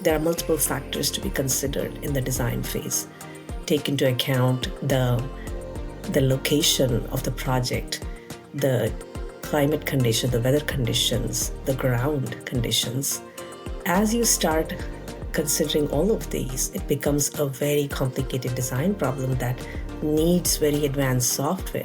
there are multiple factors to be considered in the design phase. Take into account the location of the project, the climate condition, the weather conditions, the ground conditions. As you start considering all of these, it becomes a very complicated design problem that needs very advanced software.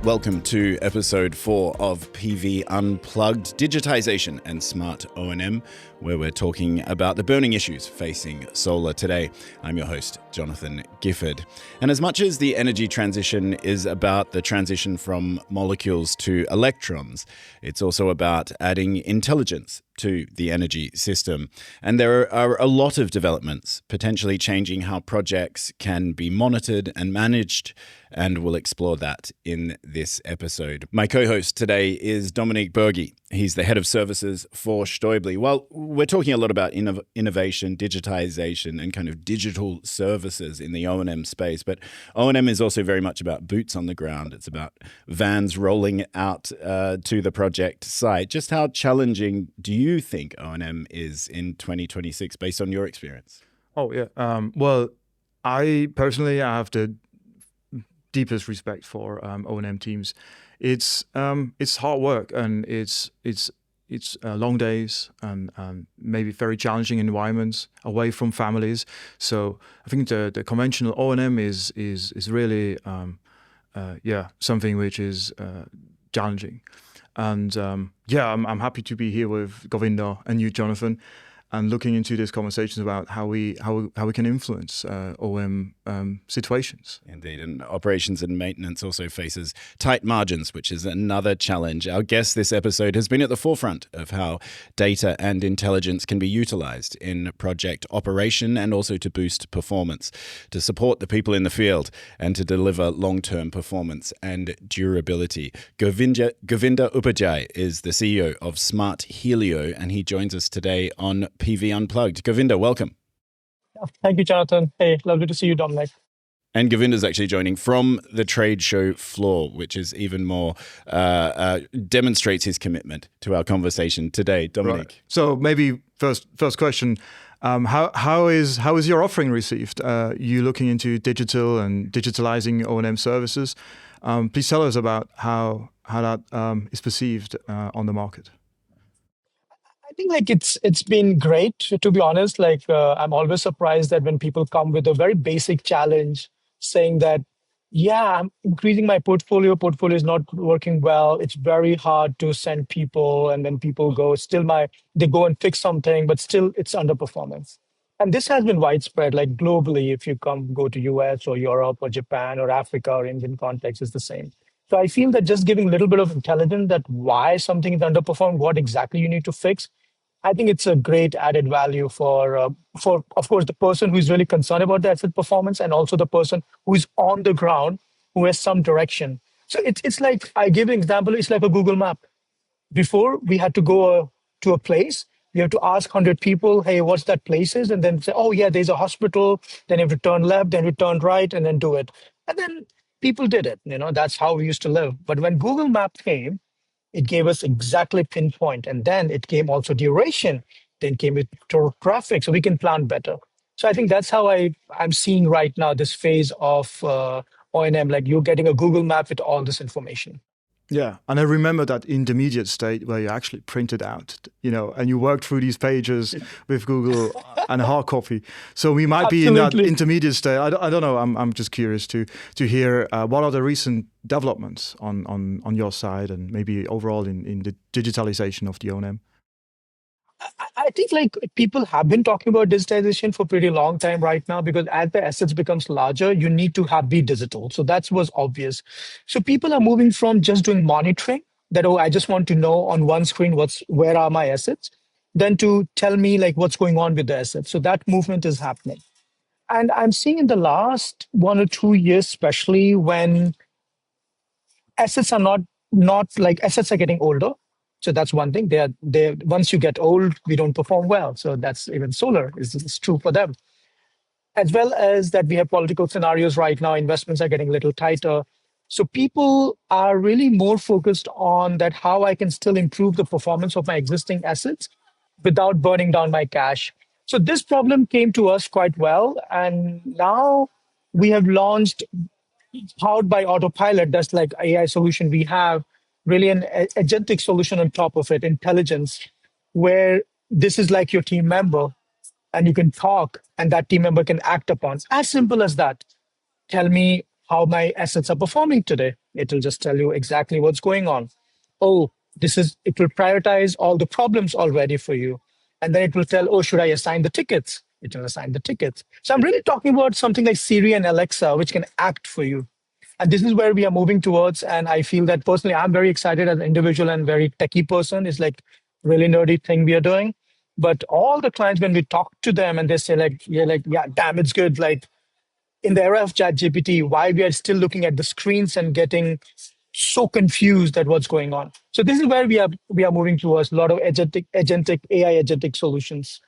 Welcome to episode 4 of PV Unplugged, Digitization and Smart O&M, where we're talking about the burning issues facing solar today. I'm your host, Jonathan Gifford. And as much as the energy transition is about the transition from molecules to electrons, it's also about adding intelligence to the energy system. And there are a lot of developments potentially changing how projects can be monitored and managed, and we'll explore that in this episode. My co-host today is Dominic Buergi. He's the head of services for Stäubli. Well, we're talking a lot about innovation, digitization, and kind of digital services in the O&M space, but O&M is also very much about boots on the ground. It's about vans rolling out to the project site. Just how challenging do you think O&M is in 2026 based on your experience? Oh, yeah. Well, I personally have the deepest respect for O&M teams. It's hard work, and it's long days and maybe very challenging environments away from families. So I think the conventional O&M is really something which is challenging. And I'm happy to be here with Govinda and you, Jonathan, and looking into these conversations about how we can influence OM situations. Indeed, and operations and maintenance also faces tight margins, which is another challenge. Our guest this episode has been at the forefront of how data and intelligence can be utilized in project operation and also to boost performance, to support the people in the field and to deliver long-term performance and durability. Govinda Upadhyay is the CEO of SmartHelio, and he joins us today on PV Unplugged. Govinda, welcome. Thank you, Jonathan. Hey, lovely to see you, Dominic. And Govinda's actually joining from the trade show floor, which is even more demonstrates his commitment to our conversation today. Dominic. Right. So maybe first question, how is your offering received? You looking into digital and digitalizing O&M services. Please tell us about how that is perceived on the market. I think it's been great, to be honest. I'm always surprised that when people come with a very basic challenge saying that, I'm increasing my portfolio is not working well. It's very hard to send people, and then people they go and fix something, but still it's underperformance. And this has been widespread, like globally. If you go to US or Europe or Japan or Africa or Indian context, is the same. So I feel that just giving a little bit of intelligence that why something is underperformed, what exactly you need to fix, I think it's a great added value for of course, the person who is really concerned about the asset performance, and also the person who is on the ground, who has some direction. So it's like, I give an example, it's like a Google map. Before, we had to go to a place, we have to ask 100 people, hey, what's that place is? And then say, oh yeah, there's a hospital, then you have to turn left, then you turn right, and then do it. And then people did it, that's how we used to live. But when Google Map came, it gave us exactly pinpoint, and then it came also duration, then came with traffic, so we can plan better. So I think that's how I'm seeing right now this phase of O&M, like you're getting a Google map with all this information. Yeah, and I remember that intermediate state where you actually printed out, and you worked through these pages with Google and a hard copy. So we might be in that intermediate state. I don't know. I'm just curious to hear what are the recent developments on your side and maybe overall in the digitalization of the O&M. I think people have been talking about digitization for a pretty long time right now, because as the assets becomes larger, you need to be digital. So that was obvious. So people are moving from just doing monitoring, that, I just want to know on one screen where are my assets, then to tell me what's going on with the assets. So that movement is happening. And I'm seeing in the last 1 or 2 years, especially when assets are not assets are getting older. So that's one thing. They once you get old, we don't perform well. So that's even solar is true for them. As well as that we have political scenarios right now, investments are getting a little tighter. So people are really more focused on that how I can still improve the performance of my existing assets without burning down my cash. So this problem came to us quite well. And now we have launched, powered by autopilot, that's like AI solution we have, really an agentic solution on top of it, intelligence, where this is like your team member and you can talk and that team member can act upon. As simple as that. Tell me how my assets are performing today. It will just tell you exactly what's going on. Oh, it will prioritize all the problems already for you. And then it will tell, oh, should I assign the tickets? It will assign the tickets. So I'm really talking about something like Siri and Alexa, which can act for you. And this is where we are moving towards. And I feel that personally, I'm very excited as an individual and very techie person. It's like really nerdy thing we are doing. But all the clients, when we talk to them and they say like, yeah, damn, it's good. Like in the era of ChatGPT, why we are still looking at the screens and getting so confused at what's going on. So this is where we are moving towards a lot of agentic AI agentic solutions.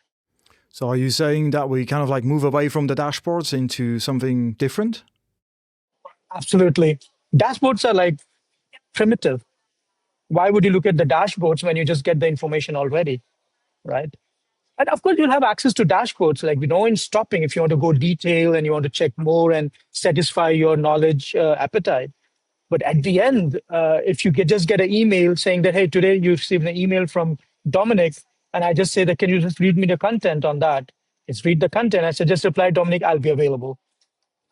So are you saying that we kind of like move away from the dashboards into something different? Absolutely. Dashboards are like primitive. Why would you look at the dashboards when you just get the information already, right? And of course, you'll have access to dashboards. Like we know in stopping, if you want to go detail and you want to check more and satisfy your knowledge appetite. But at the end, if you just get an email saying that, hey, today you received an email from Dominic, and I just say that, can you just read me the content on that? It's read the content. I said, just reply, Dominic, I'll be available.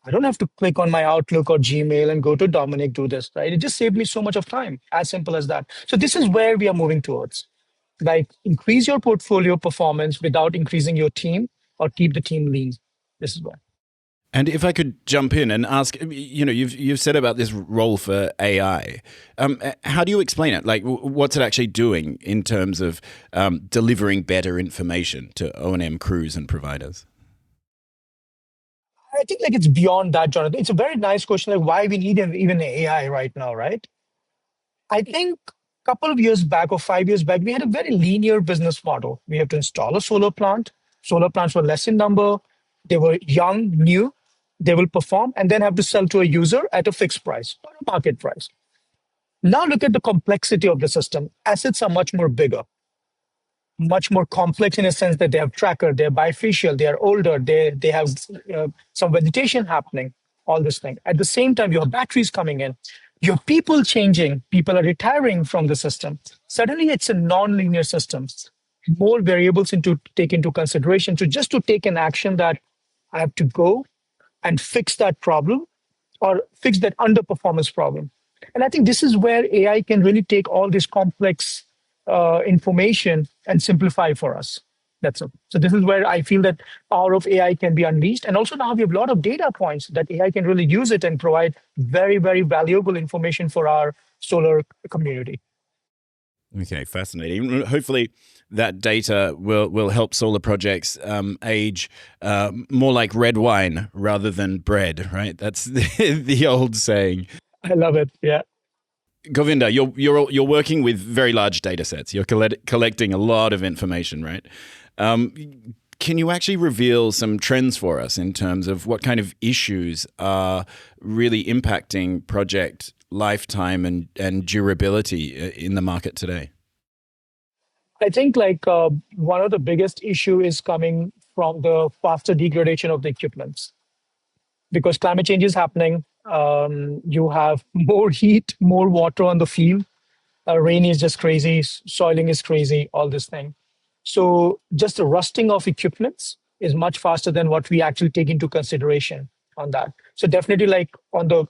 I don't have to click on my Outlook or Gmail and go to Dominic, do this, right? It just saved me so much of time, as simple as that. So this is where we are moving towards. Like increase your portfolio performance without increasing your team or keep the team lean. This is why. And if I could jump in and ask, you've said about this role for AI. How do you explain it? Like, what's it actually doing in terms of delivering better information to O&M crews and providers? I think like it's beyond that, Jonathan. It's a very nice question, like why we need even AI right now, right? I think a couple of years back or 5 years back, we had a very linear business model. We have to install a solar plant. Solar plants were less in number. They were young, new. They will perform and then have to sell to a user at a fixed price or a market price. Now look at the complexity of the system. Assets are much more bigger, much more complex in a sense that they have tracker, they're bifacial, they are older, they have some vegetation happening, all this thing. At the same time, you have batteries coming in, your people changing, people are retiring from the system. Suddenly it's a non-linear system, more variables to take into consideration to take an action that I have to go and fix that problem or fix that underperformance problem. And I think this is where AI can really take all this complex information and simplify for us. That's it. So this is where I feel that power of AI can be unleashed. And also now we have a lot of data points that AI can really use it and provide very, very valuable information for our solar community. Okay, fascinating. Hopefully, that data will help solar projects age more like red wine rather than bread. Right? That's the old saying. I love it. Yeah. Govinda, you're working with very large data sets. You're collecting a lot of information, right? Can you actually reveal some trends for us in terms of what kind of issues are really impacting project lifetime and durability in the market today? I think like one of the biggest issue is coming from the faster degradation of the equipments because climate change is happening. You have more heat, more water on the field. Rain is just crazy, soiling is crazy, all this thing. So just the rusting of equipments is much faster than what we actually take into consideration on that. So definitely like on the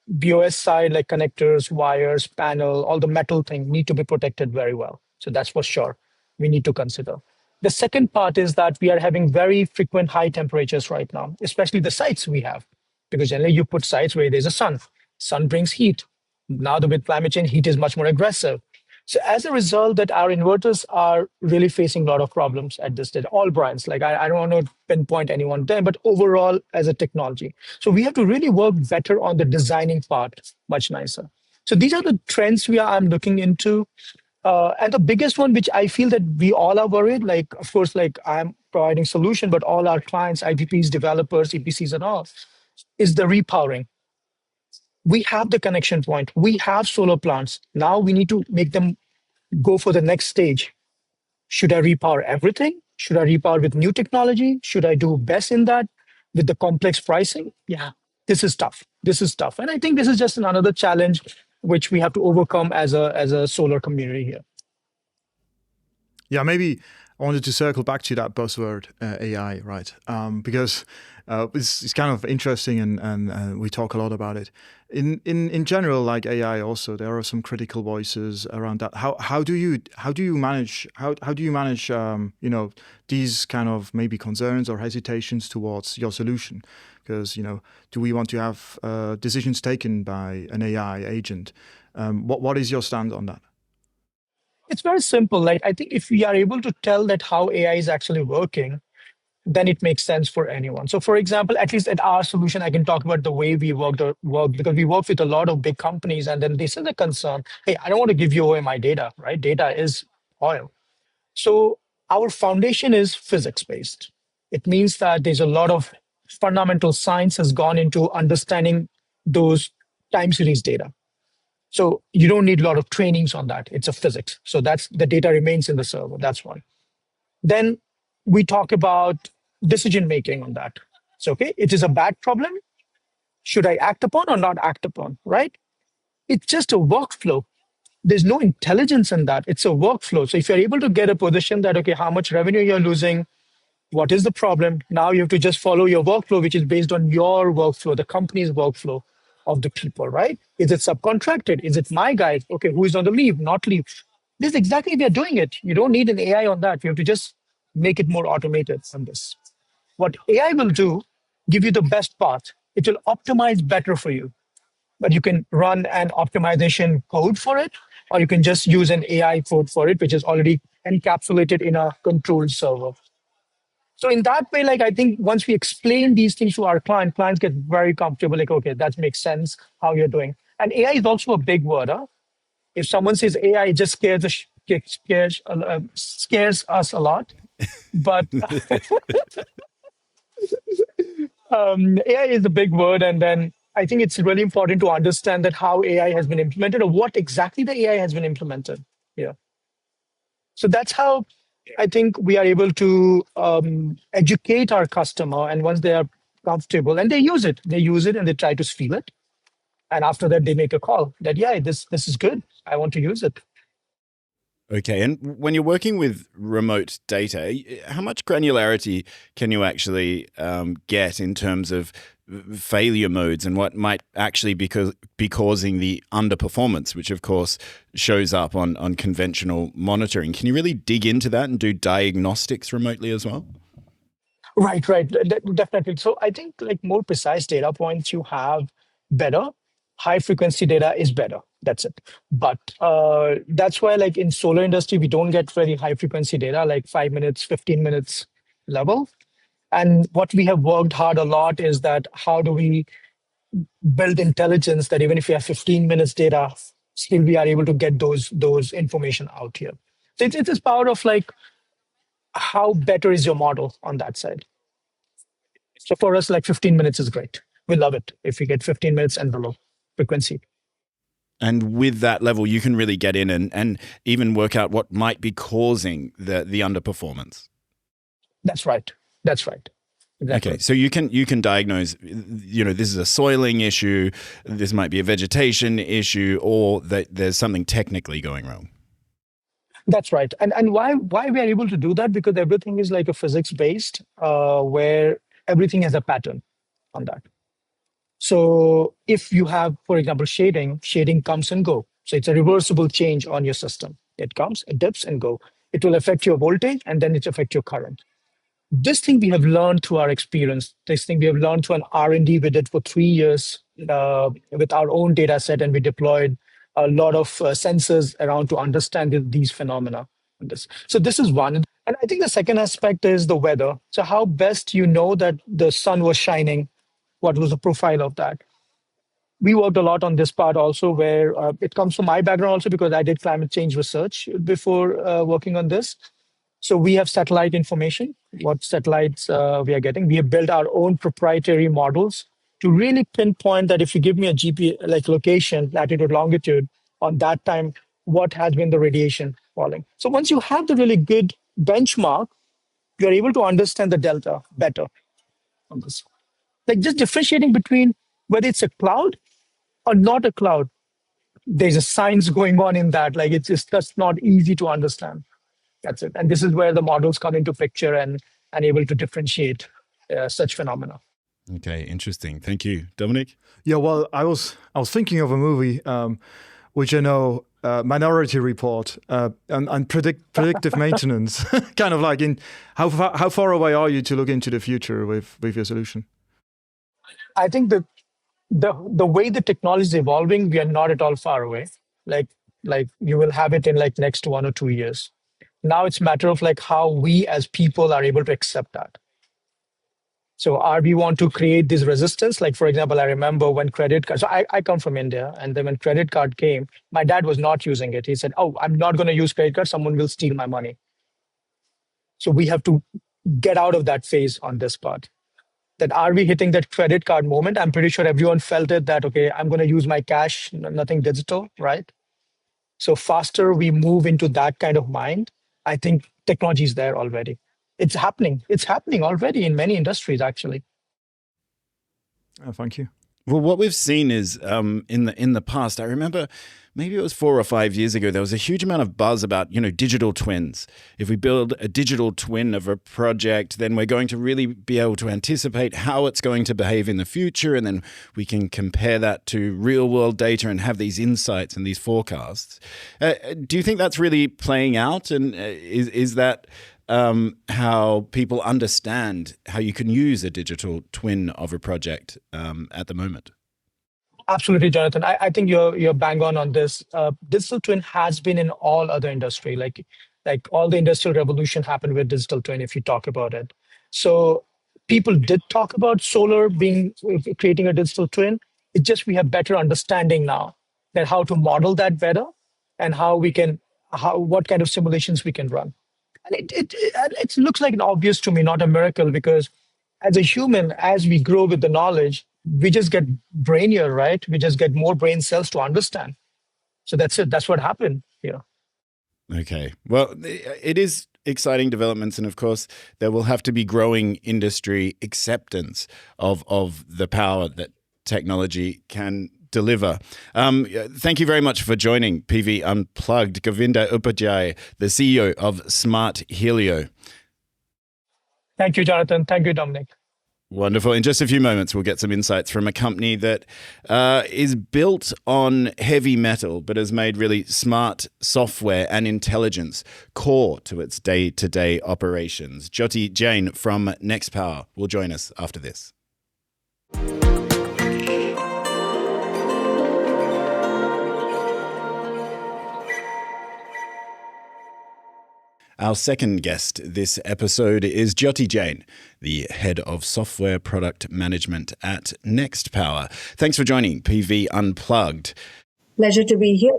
BOS side, like connectors, wires, panel, all the metal thing need to be protected very well. So that's for sure. We need to consider. The second part is that we are having very frequent high temperatures right now, especially the sites we have, because generally you put sites where there's a sun. Sun brings heat. Now with climate change, heat is much more aggressive. So as a result, that our inverters are really facing a lot of problems at this stage. All brands, like I don't want to pinpoint anyone there, but overall as a technology. So we have to really work better on the designing part, much nicer. So these are the trends I'm looking into. And the biggest one, which I feel that we all are worried, like, of course, like I'm providing solution, but all our clients, IPPs, developers, EPCs and all, is the repowering. We have the connection point. We have solar plants. Now we need to make them go for the next stage. Should I repower everything? Should I repower with new technology? Should I do best in that with the complex pricing? Yeah, this is tough. This is tough. And I think this is just another challenge which we have to overcome as a solar community here. Yeah, maybe I wanted to circle back to that buzzword AI, right? Because it's kind of interesting, and we talk a lot about it. In general, like AI, also there are some critical voices around that. How do you manage these kind of maybe concerns or hesitations towards your solution? Because do we want to have decisions taken by an AI agent? What is your stand on that? It's very simple. Like, I think if we are able to tell that how AI is actually working, then it makes sense for anyone. So for example, at least at our solution, I can talk about the way we work because we work with a lot of big companies, and then this is a concern. Hey, I don't want to give you away my data, right? Data is oil. So our foundation is physics based. It means that there's a lot of fundamental science has gone into understanding those time series data. So you don't need a lot of trainings on that. It's a physics. So that's the data remains in the server. That's one. Then we talk about decision making on that. So, okay, it is a bad problem. Should I act upon or not act upon, right? It's just a workflow. There's no intelligence in that. It's a workflow. So if you're able to get a position that, okay, how much revenue you're losing, what is the problem? Now you have to just follow your workflow, which is based on your workflow, the company's workflow of the people, right? Is it subcontracted? Is it my guys? Okay, who is on the leave, not leave? This is exactly we are doing it. You don't need an AI on that. You have to just make it more automated on this. What AI will do, give you the best path. It will optimize better for you. But you can run an optimization code for it, or you can just use an AI code for it, which is already encapsulated in a controlled server. So in that way, like I think once we explain these things to our clients get very comfortable, like, okay, that makes sense how you're doing. And AI is also a big word. Huh? If someone says AI, it just scares us a lot. But AI is a big word. And then I think it's really important to understand that how AI has been implemented or what exactly the AI has been implemented. Yeah. So that's how I think we are able to educate our customer. And once they are comfortable and they use it and they try to feel it. And after that, they make a call that, yeah, this is good. I want to use it. Okay. And when you're working with remote data, how much granularity can you actually get in terms of failure modes and what might actually be causing the underperformance, which of course shows up on conventional monitoring? Can you really dig into that and do diagnostics remotely as well? Right, definitely. So I think like more precise data points you have better. High frequency data is better. That's it. But that's why like in solar industry, we don't get very high frequency data, like 5 minutes, 15 minutes level. And what we have worked hard a lot is that how do we build intelligence that even if we have 15 minutes data, still we are able to get those information out here. So it's this power of like how better is your model on that side. So for us, like 15 minutes is great. We love it if we get 15 minutes and below frequency. And with that level, you can really get in and even work out what might be causing the underperformance. That's right. Exactly. Okay, so you can diagnose, this is a soiling issue, this might be a vegetation issue, or that there's something technically going wrong. That's right. And why we are able to do that? Because everything is like a physics based, where everything has a pattern on that. So if you have, for example, shading comes and go. So it's a reversible change on your system. It comes, it dips and go. It will affect your voltage and then it affect your current. This thing we have learned through our experience. This thing we have learned through an R&D we did for 3 years with our own data set, and we deployed a lot of sensors around to understand these phenomena. So this is one. And I think the second aspect is the weather. So how best you know that the sun was shining, what was the profile of that? we worked a lot on this part also, where it comes from my background also because I did climate change research before working on this. So we have satellite information, what satellites we are getting. We have built our own proprietary models to really pinpoint that if you give me a GPS, like location, latitude, longitude, on that time, what has been the radiation falling. So once you have the really good benchmark, you're able to understand the delta better on this. Like just differentiating between whether it's a cloud or not a cloud. There's a science going on in that. Like it's just that's not easy to understand. That's it. And this is where the models come into picture and able to differentiate such phenomena. Okay, interesting. Thank you, Dominic. Yeah, well, I was thinking of a movie, which I know, Minority Report, and predictive maintenance. Kind of like in how far away are you to look into the future with your solution? I think the way the technology is evolving, we are not at all far away. Like you will have it in like next 1 or 2 years. Now it's a matter of like how we as people are able to accept that. So are we want to create this resistance? Like, for example, I remember when credit card, so I come from India, and then when credit card came, my dad was not using it. He said, oh, I'm not going to use credit card. Someone will steal my money. So we have to get out of that phase on this part. That are we hitting that credit card moment? I'm pretty sure everyone felt it that, okay, I'm going to use my cash, nothing digital, right? So faster we move into that kind of mind, I think technology is there already. It's happening. It's happening already in many industries, actually. Thank you. Well, what we've seen is in the past, I remember maybe it was 4 or 5 years ago, there was a huge amount of buzz about, digital twins. If we build a digital twin of a project, then we're going to really be able to anticipate how it's going to behave in the future. And then we can compare that to real world data and have these insights and these forecasts. Do you think that's really playing out? And is that how people understand how you can use a digital twin of a project at the moment? Absolutely, Jonathan. I think you're bang on this. Digital twin has been in all other industry, like all the industrial revolution happened with digital twin. If you talk about it, so people did talk about solar being creating a digital twin. It's just we have better understanding now that how to model that better and what kind of simulations we can run. And it looks like an obvious to me, not a miracle, because as a human, as we grow with the knowledge, we just get brainier, right? We just get more brain cells to understand. So that's it. That's what happened here. Okay. Well, it is exciting developments. And of course, there will have to be growing industry acceptance of the power that technology can deliver. Thank you very much for joining PV Unplugged, Govinda Upadhyay, the CEO of SmartHelio. Thank you, Jonathan. Thank you, Dominic. Wonderful. In just a few moments, we'll get some insights from a company that is built on heavy metal, but has made really smart software and intelligence core to its day-to-day operations. Jyoti Jain from Nextpower will join us after this. Our second guest this episode is Jyoti Jain, the head of software product management at Nextpower. Thanks for joining PV Unplugged. Pleasure to be here.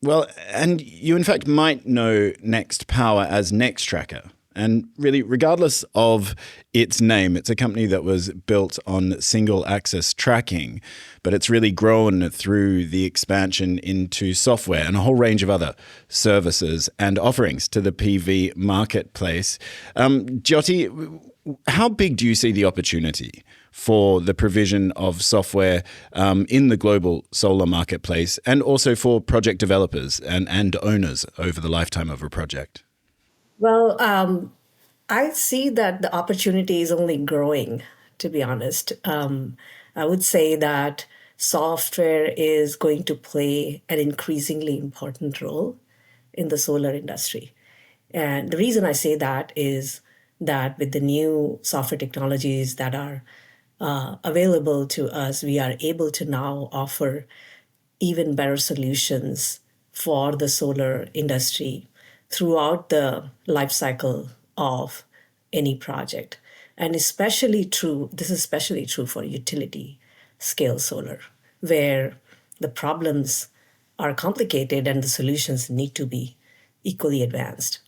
Well, and you in fact might know Nextpower as Nextracker. And really, regardless of its name, it's a company that was built on single-axis tracking, but it's really grown through the expansion into software and a whole range of other services and offerings to the PV marketplace. Jyoti, how big do you see the opportunity for the provision of software in the global solar marketplace and also for project developers and owners over the lifetime of a project? Well, I see that the opportunity is only growing, to be honest. I would say that software is going to play an increasingly important role in the solar industry. And the reason I say that is that with the new software technologies that are available to us, we are able to now offer even better solutions for the solar industry throughout the life cycle of any project. And this is especially true for utility scale solar. where the problems are complicated and the solutions need to be equally advanced.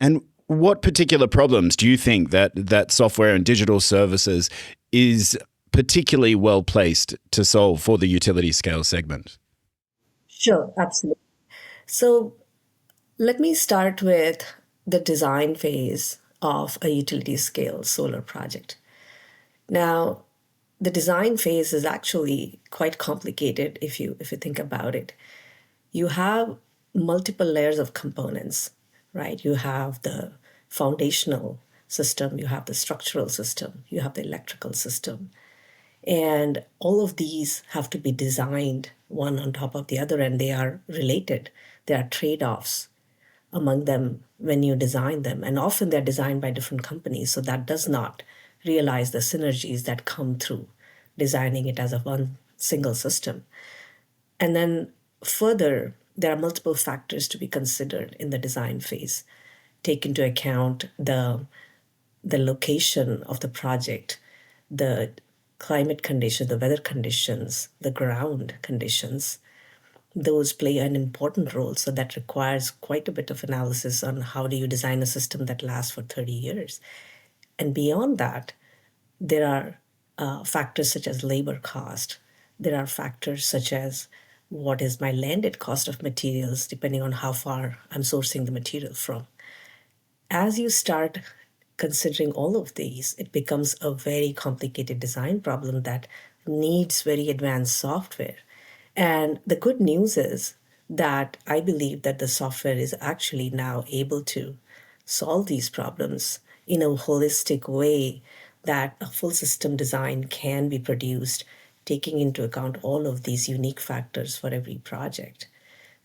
And what particular problems do you think that software and digital services is particularly well placed to solve for the utility scale segment? Sure, absolutely. So let me start with the design phase of a utility scale solar project. Now, the design phase is actually quite complicated if you think about it. You have multiple layers of components, right? You have the foundational system, you have the structural system, you have the electrical system. And all of these have to be designed one on top of the other, and they are related. There are trade offs among them when you design them. And often they're designed by different companies. So that does not realize the synergies that come through designing it as a one single system. And then further, there are multiple factors to be considered in the design phase. Take into account the location of the project, the climate condition, the weather conditions, the ground conditions. Those play an important role. So that requires quite a bit of analysis on how do you design a system that lasts for 30 years. And beyond that, there are factors such as labor cost. There are factors such as what is my landed cost of materials, depending on how far I'm sourcing the material from. As you start considering all of these, it becomes a very complicated design problem that needs very advanced software. And the good news is that I believe that the software is actually now able to solve these problems in a holistic way, that a full system design can be produced, taking into account all of these unique factors for every project.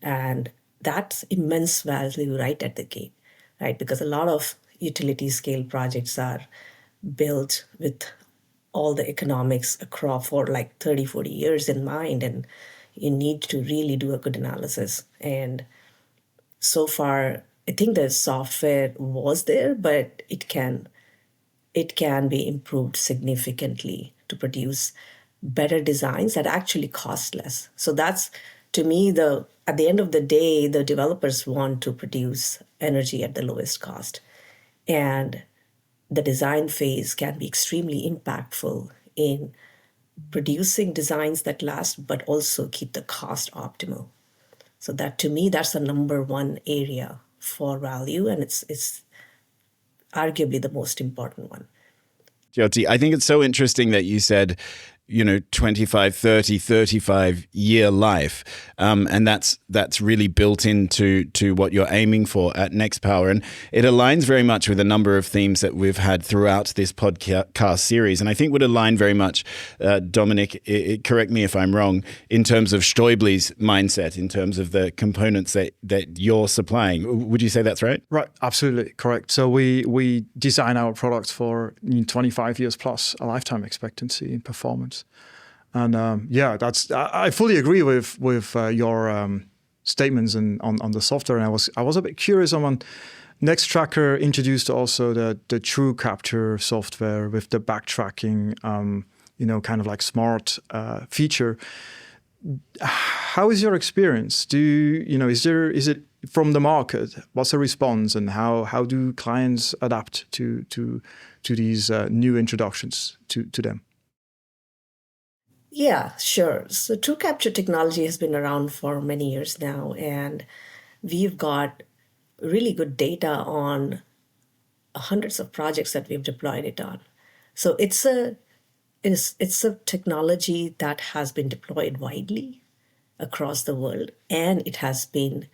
And that's immense value right at the gate, right? Because a lot of utility scale projects are built with all the economics across for like 30, 40 years in mind. And you need to really do a good analysis. And so far, I think the software was there, but it can be improved significantly to produce better designs that actually cost less. So that's, to me, the at the end of the day, the developers want to produce energy at the lowest cost. And the design phase can be extremely impactful in producing designs that last, but also keep the cost optimal. So that, to me, that's the number one area for value, and it's arguably the most important one. Jyoti, I think it's so interesting that you said, 25, 30, 35-year life. And that's really built into what you're aiming for at Nextpower. And it aligns very much with a number of themes that we've had throughout this podcast series. And I think would align very much, Dominic, correct me if I'm wrong, in terms of Stäubli's mindset, in terms of the components that you're supplying. Would you say that's right? Right, absolutely correct. So we design our products for 25 years plus a lifetime expectancy in performance. And I fully agree with your statements on the software. And I was a bit curious on when Nextracker introduced also the True Capture software with the backtracking, kind of like smart feature. How is your experience? Is it from the market? What's the response, and how do clients adapt to these new introductions to them? Yeah, sure. So True Capture technology has been around for many years now, and we've got really good data on hundreds of projects that we've deployed it on. So it's a technology that has been deployed widely across the world, and it has been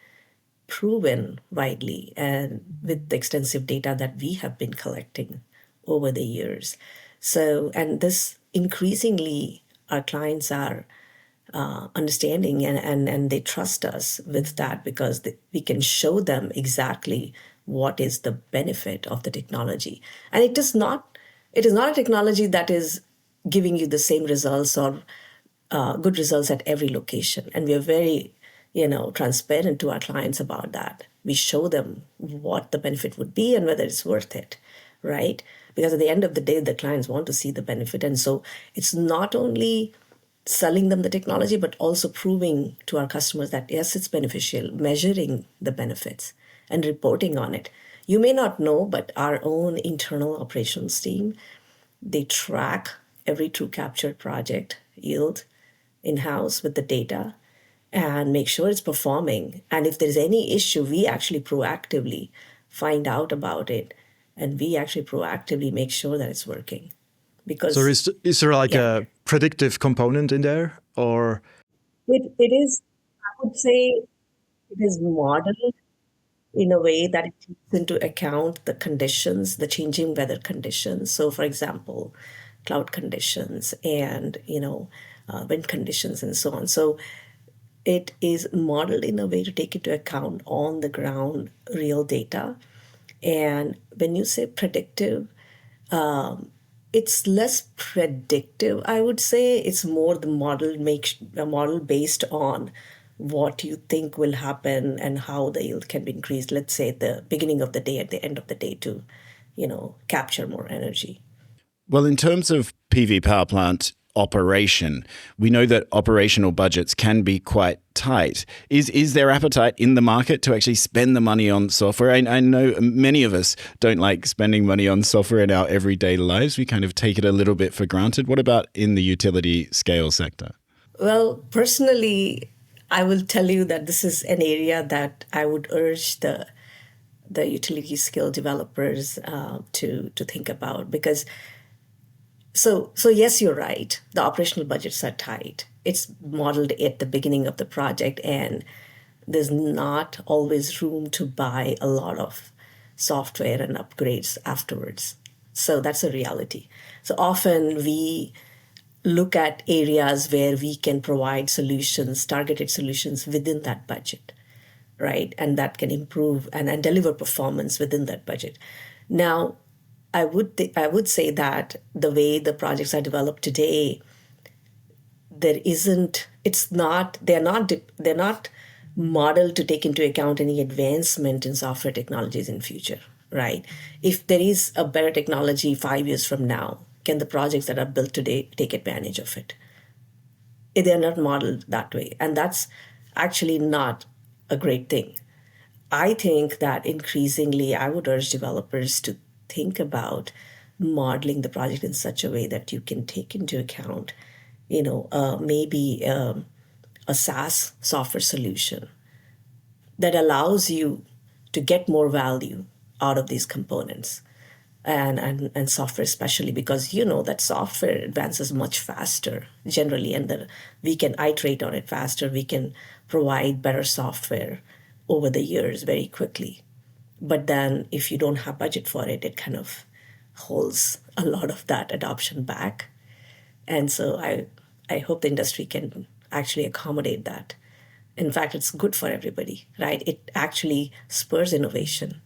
proven widely and with the extensive data that we have been collecting over the years. So, and this increasingly our clients are understanding, and they trust us with that because we can show them exactly what is the benefit of the technology. And it is not a technology that is giving you the same results or good results at every location. And we are very transparent to our clients about that. We show them what the benefit would be and whether it's worth it, right? Because at the end of the day, the clients want to see the benefit. And so it's not only selling them the technology, but also proving to our customers that yes, it's beneficial, measuring the benefits and reporting on it. You may not know, but our own internal operations team, they track every true captured project yield in-house with the data and make sure it's performing. And if there's any issue, we actually proactively find out about it, and we actually proactively make sure that it's working. Because So is there like a predictive component in there, or? it is, I would say, it is modeled in a way that it takes into account the conditions, the changing weather conditions. So, for example, cloud conditions and wind conditions and so on. So it is modeled in a way to take into account on the ground real data. And when you say predictive, it's less predictive, I would say. It's more the model makes a model based on what you think will happen and how the yield can be increased, let's say at the beginning of the day, at the end of the day, to capture more energy. Well, in terms of PV power plant operation, we know that operational budgets can be quite tight. Is there appetite in the market to actually spend the money on software? I know many of us don't like spending money on software in our everyday lives. We kind of take it a little bit for granted. What about in the utility scale sector? Well, personally, I will tell you that this is an area that I would urge the utility scale developers to think about, because so yes, you're right. The operational budgets are tight. It's modeled at the beginning of the project, and there's not always room to buy a lot of software and upgrades afterwards. So that's a reality. So often we look at areas where we can provide solutions, targeted solutions within that budget, right? And that can improve and deliver performance within that budget. Now, I would say that the way the projects are developed today, they're not modeled to take into account any advancement in software technologies in future, right? If there is a better technology 5 years from now, can the projects that are built today take advantage of it? They're not modeled that way, and that's actually not a great thing. I think that increasingly I would urge developers to think about modeling the project in such a way that you can take into account, maybe a SaaS software solution that allows you to get more value out of these components and software, especially because that software advances much faster generally, and we can iterate on it faster. We can provide better software over the years very quickly. But then if you don't have budget for it, it kind of holds a lot of that adoption back. And so I hope the industry can actually accommodate that. In fact, it's good for everybody, right? It actually spurs innovation,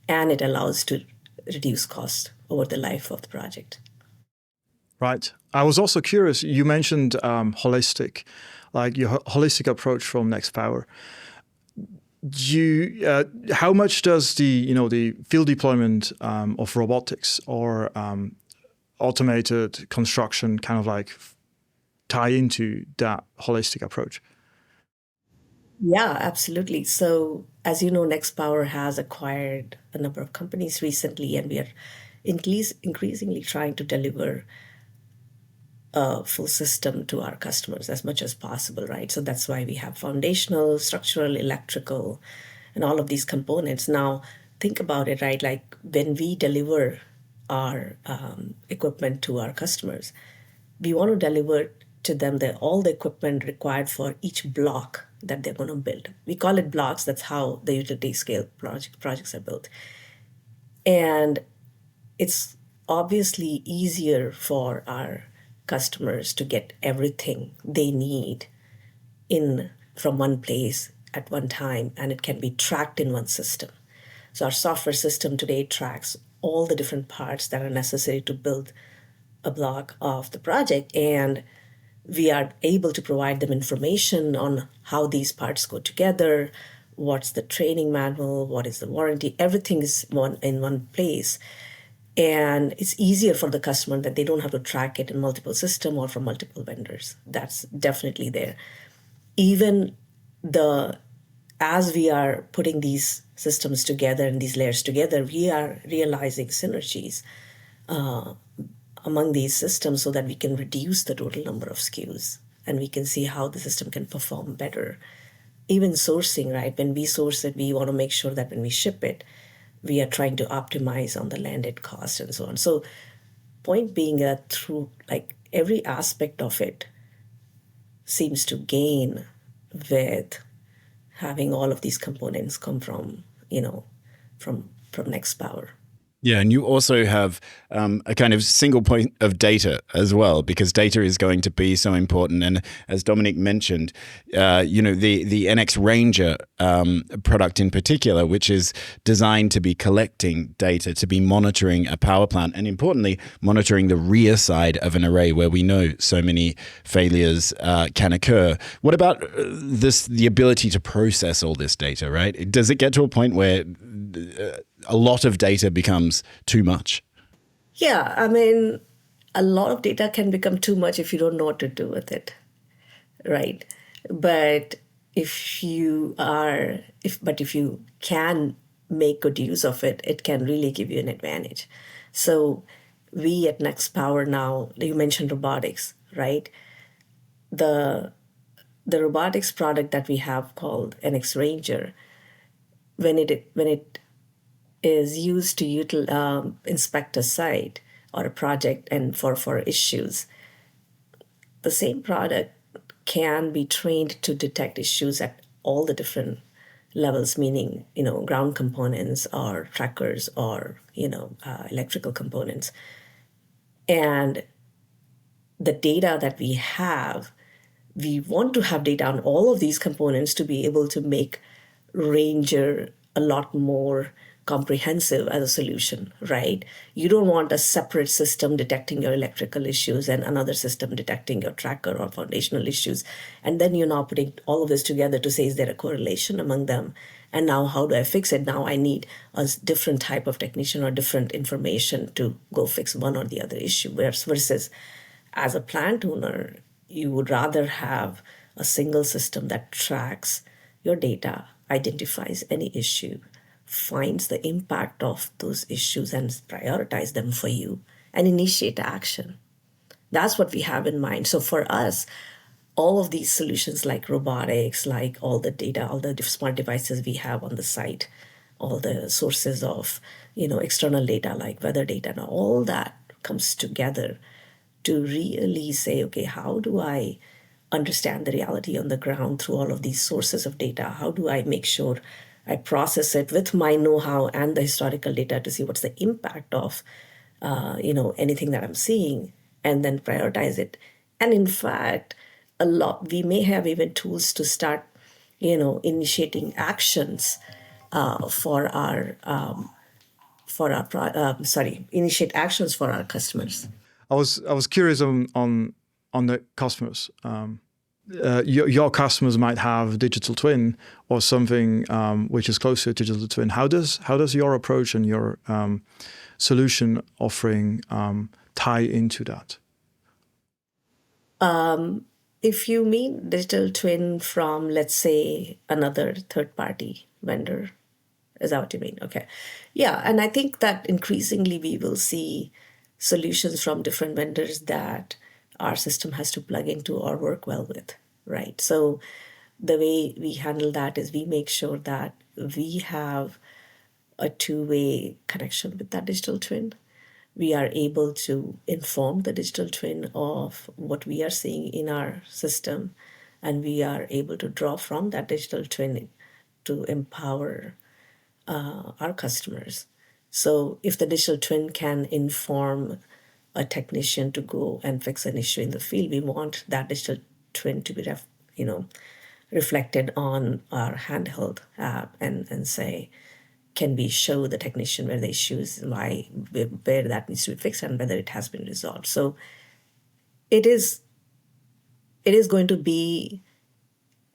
and it allows to reduce cost over the life of the project. Right. I was also curious, you mentioned holistic, like your holistic approach from Nextpower. How much does the field deployment of robotics or automated construction kind of like tie into that holistic approach? Yeah, absolutely. So as you know, Nextpower has acquired a number of companies recently, and we are increasingly trying to deliver a full system to our customers as much as possible, right? So that's why we have foundational, structural, electrical, and all of these components. Now, think about it, right? Like when we deliver our equipment to our customers, we want to deliver to them all the equipment required for each block that they're going to build. We call it blocks. That's how the utility scale projects are built. And it's obviously easier for our customers to get everything they need from one place at one time, and it can be tracked in one system. So our software system today tracks all the different parts that are necessary to build a block of the project, and we are able to provide them information on how these parts go together, what's the training manual, what is the warranty. Everything is in one place. And it's easier for the customer that they don't have to track it in multiple systems or from multiple vendors. That's definitely there. Even the as we are putting these systems together and these layers together, we are realizing synergies among these systems so that we can reduce the total number of SKUs and we can see how the system can perform better. Even sourcing, right? When we source it, we want to make sure that when we ship it, we are trying to optimize on the landed cost and so on. So, point being that through like every aspect of it seems to gain with having all of these components come from, from Nextpower. Yeah, and you also have a kind of single point of data as well, because data is going to be so important. And as Dominic mentioned, the NX Ranger product in particular, which is designed to be collecting data, to be monitoring a power plant, and importantly, monitoring the rear side of an array where we know so many failures can occur. What about the ability to process all this data, right? Does it get to a point where a lot of data becomes too much? Yeah, I mean, a lot of data can become too much if you don't know what to do with it, right? But if you can make good use of it, it can really give you an advantage. So we at Nextpower now, you mentioned robotics, right? The robotics product that we have called NX Ranger, when it is used to inspect a site or a project and for issues, the same product can be trained to detect issues at all the different levels, meaning, ground components or trackers or, electrical components. And the data that we want to have data on all of these components to be able to make Ranger a lot more comprehensive as a solution, right? You don't want a separate system detecting your electrical issues and another system detecting your tracker or foundational issues. And then you're now putting all of this together to say, is there a correlation among them? And now how do I fix it? Now I need a different type of technician or different information to go fix one or the other issue. Versus as a plant owner, you would rather have a single system that tracks your data, identifies any issue, finds the impact of those issues and prioritize them for you and initiate action. That's what we have in mind. So for us, all of these solutions like robotics, like all the data, all the smart devices we have on the site, all the sources of, external data like weather data, and all that comes together to really say, okay, how do I understand the reality on the ground through all of these sources of data? How do I make sure I process it with my know-how and the historical data to see what's the impact of, anything that I'm seeing, and then prioritize it. And in fact, we may have even tools to start, initiating actions initiate actions for our customers. I was curious on the customers. Your customers might have digital twin or something which is close to a digital twin. How does your approach and your solution offering tie into that? If you mean digital twin from, let's say, another third-party vendor, is that what you mean? Okay. Yeah, and I think that increasingly we will see solutions from different vendors that our system has to plug into or work well with, right? So the way we handle that is we make sure that we have a two-way connection with that digital twin. We are able to inform the digital twin of what we are seeing in our system, and we are able to draw from that digital twin to empower our customers. So if the digital twin can inform a technician to go and fix an issue in the field, we want that digital twin to be reflected on our handheld app and say, can we show the technician where the issue is, where that needs to be fixed, and whether it has been resolved. So it is going to be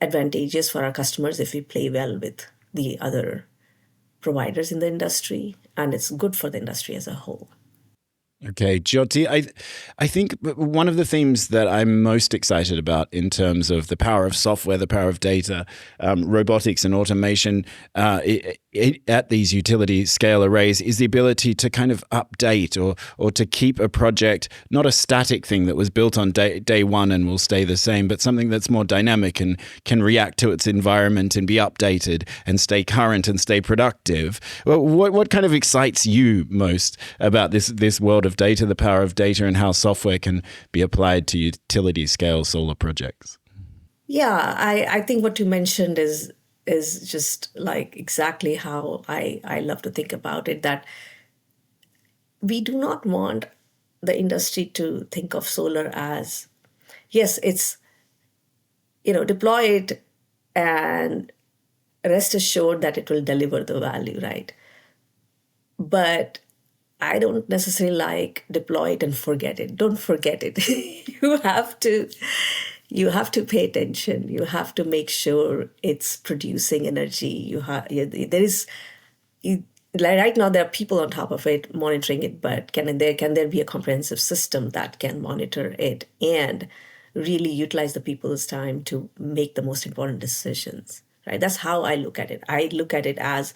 advantageous for our customers if we play well with the other providers in the industry, and it's good for the industry as a whole. Okay, Jyoti, I think one of the themes that I'm most excited about in terms of the power of software, the power of data, robotics and automation at these utility scale arrays is the ability to kind of update or to keep a project, not a static thing that was built on day one and will stay the same, but something that's more dynamic and can react to its environment and be updated and stay current and stay productive. Well, what kind of excites you most about this world of data, the power of data, and how software can be applied to utility scale solar projects? Yeah, I think what you mentioned is just like exactly how I love to think about it, that we do not want the industry to think of solar as, yes, it's, deploy it and rest assured that it will deliver the value, right? But I don't necessarily like deploy it and forget it. Don't forget it. You have to pay attention. You have to make sure it's producing energy. Right now there are people on top of it monitoring it, but can there be a comprehensive system that can monitor it and really utilize the people's time to make the most important decisions, right? That's how I look at it. I look at it as,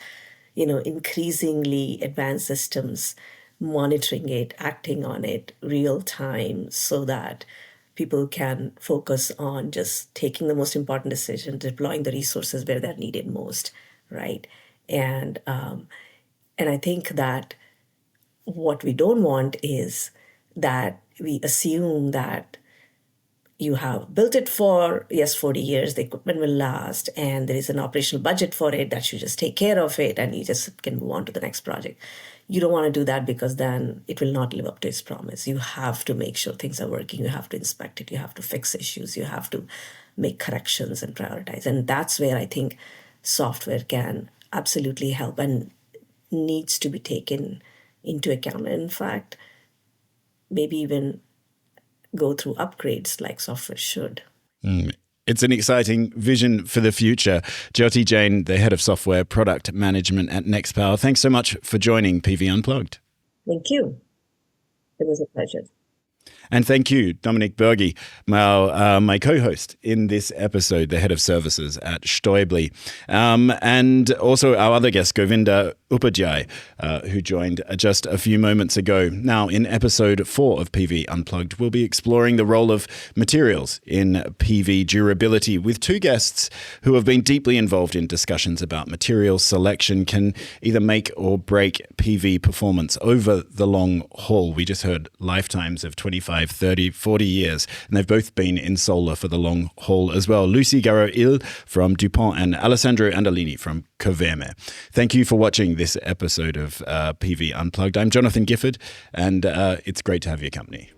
increasingly advanced systems monitoring it, acting on it real time so that people can focus on just taking the most important decision, deploying the resources where they're needed most, right? And I think that what we don't want is that we assume that you have built it for, yes, 40 years, the equipment will last, and there is an operational budget for it that you just take care of it and you just can move on to the next project. You don't want to do that because then it will not live up to its promise. You have to make sure things are working. You have to inspect it. You have to fix issues. You have to make corrections and prioritize. And that's where I think software can absolutely help and needs to be taken into account. And in fact, maybe even go through upgrades like software should. It's an exciting vision for the future. Jyoti Jain, the head of software product management at Nextpower. Thanks so much for joining PV Unplugged. Thank you. It was a pleasure. And thank you, Dominic Buergi, my co-host in this episode, the head of services at Stäubli. And also our other guest, Govinda Upadhyay, who joined just a few moments ago. Now, in episode 4 of PV Unplugged, we'll be exploring the role of materials in PV durability with two guests who have been deeply involved in discussions about material selection can either make or break PV performance over the long haul. We just heard lifetimes of 25, 30, 40 years, and they've both been in solar for the long haul as well. Lucy Garreau-Hill from DuPont and Alessandro Andolini from Coverme. Thank you for watching this episode of PV Unplugged. I'm Jonathan Gifford, and it's great to have your company.